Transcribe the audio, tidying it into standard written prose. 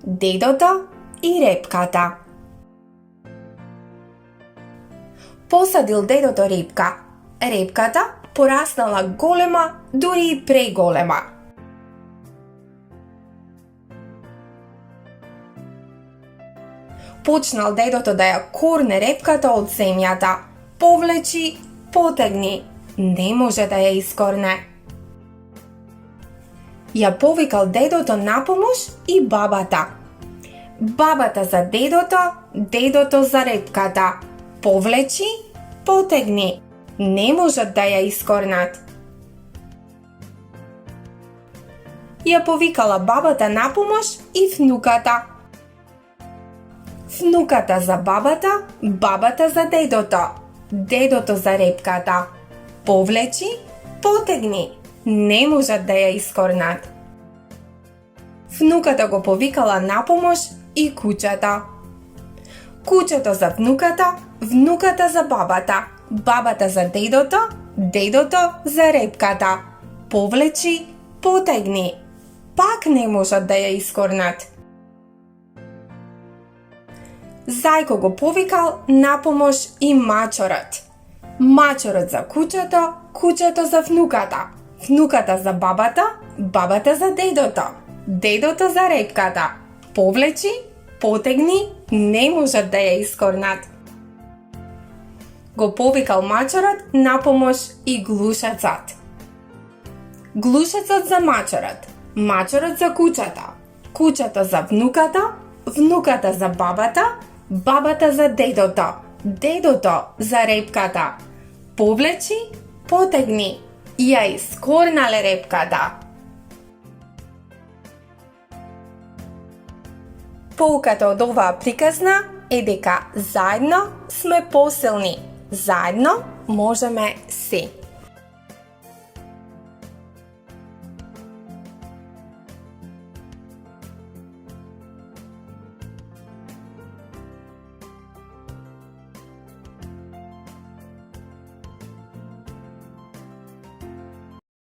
дедото и репката. Посадил дедото репка. Репката пораснала голема, дури и преголема. Почнал дедото да ја корне репката од земјата. Повлечи, потегни. Не може да ја искорне. Ја повикал дедото на помош и бабата. Бабата за дедото, дедото за репката. Повлечи, потегни. Не можат да ја искорнат. Ја повикала бабата на помош и внуката. Внуката за бабата, бабата за дедото, дедото за репката. Повлечи, потегни. Не можат да ја искорнат. Внуката го повикала на помош и кучето. Кучето за внуката, внуката за бабата, бабата за дедото, дедото за репката. Повлечи, потегни. Пак не можат да ја искорнат. Зајко го повикал на помош и мачорот. Мачорот за кучето, кучето за внуката, внуката за бабата, бабата за дедото, дедото за репката. Повлечи, потегни, не можат да ја искорнат. Го повикал мачорот на помош и глушецот. Глушецот за мачорот, мачорот за кучето, кучето за внуката, внуката за бабата, бабата за дедото, дедото за репката. Повлечи, потегни, ја искорнале репката. Поуката од оваа приказна е дека заедно сме посилни, заедно можеме се.